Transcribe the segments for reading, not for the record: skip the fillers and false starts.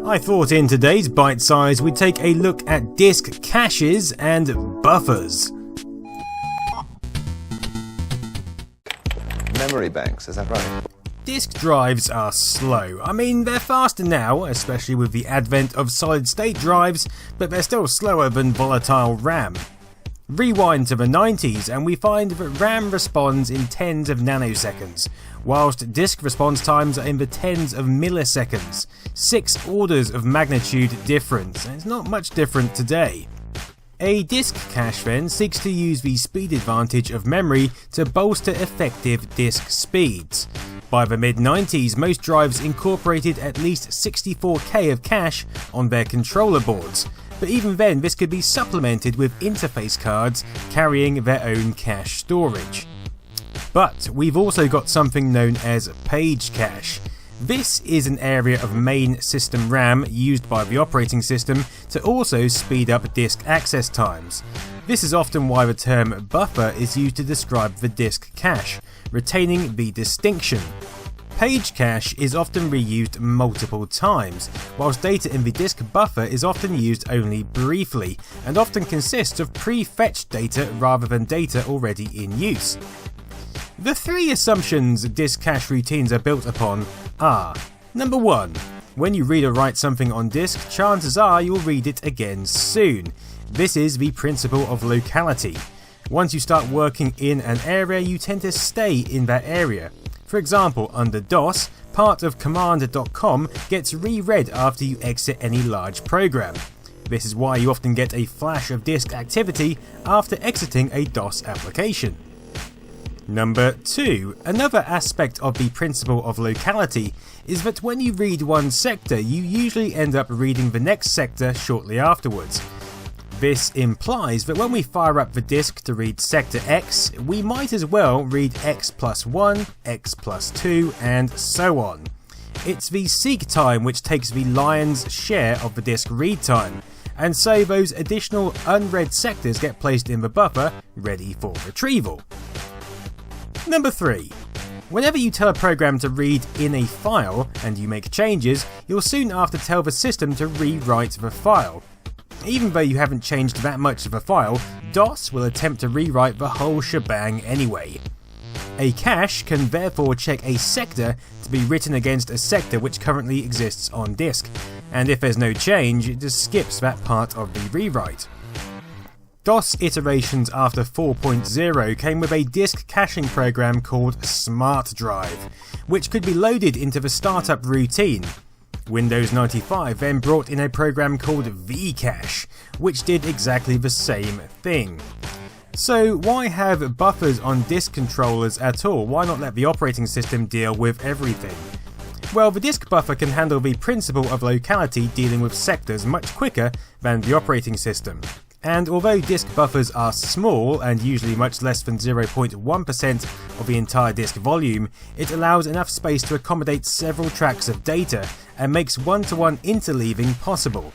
I thought in today's Bite Size we'd take a look at disk caches and buffers. Memory banks, is that right? Disk drives are slow. I mean, they're faster now, especially with the advent of solid-state drives, but they're still slower than volatile RAM. Rewind to the 90s and we find that RAM responds in tens of nanoseconds, whilst disk response times are in the tens of milliseconds. 6 orders of magnitude difference, and it's not much different today. A disk cache then seeks to use the speed advantage of memory to bolster effective disk speeds. By the mid-90s, most drives incorporated at least 64K of cache on their controller boards, but even then this could be supplemented with interface cards carrying their own cache storage. But we've also got something known as page cache. This is an area of main system RAM used by the operating system to also speed up disk access times. This is often why the term buffer is used to describe the disk cache, retaining the distinction. Page cache is often reused multiple times, whilst data in the disk buffer is often used only briefly, and often consists of pre-fetched data rather than data already in use. The 3 assumptions disk cache routines are built upon are: Number 1. When you read or write something on disk, chances are you'll read it again soon. This is the principle of locality. Once you start working in an area, you tend to stay in that area. For example, under DOS, part of command.com gets reread after you exit any large program. This is why you often get a flash of disk activity after exiting a DOS application. Number 2. Another aspect of the principle of locality is that when you read one sector, you usually end up reading the next sector shortly afterwards. This implies that when we fire up the disk to read sector X, we might as well read X plus 1, X plus 2, and so on. It's the seek time which takes the lion's share of the disk read time, and so those additional unread sectors get placed in the buffer, ready for retrieval. Number 3. Whenever you tell a program to read in a file and you make changes, you'll soon after tell the system to rewrite the file. Even though you haven't changed that much of a file, DOS will attempt to rewrite the whole shebang anyway. A cache can therefore check a sector to be written against a sector which currently exists on disk, and if there's no change, it just skips that part of the rewrite. DOS iterations after 4.0 came with a disk caching program called Smart Drive, which could be loaded into the startup routine. Windows 95 then brought in a program called vcache, which did exactly the same thing. So why have buffers on disk controllers at all? Why not let the operating system deal with everything? Well, the disk buffer can handle the principle of locality dealing with sectors much quicker than the operating system. And although disk buffers are small and usually much less than 0.1% of the entire disk volume, it allows enough space to accommodate several tracks of data and makes one-to-one interleaving possible.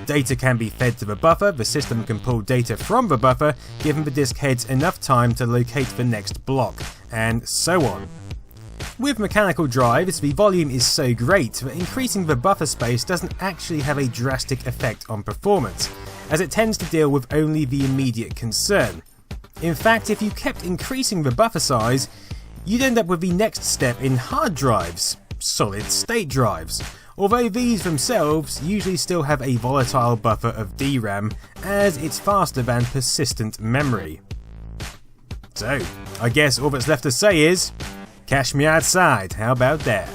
Data can be fed to the buffer, the system can pull data from the buffer, giving the disk heads enough time to locate the next block, and so on. With mechanical drives, the volume is so great that increasing the buffer space doesn't actually have a drastic effect on performance, as it tends to deal with only the immediate concern. In fact, if you kept increasing the buffer size, you'd end up with the next step in hard drives, solid-state drives, although these themselves usually still have a volatile buffer of DRAM, as it's faster than persistent memory. So, I guess all that's left to say is, cache me outside, how about that?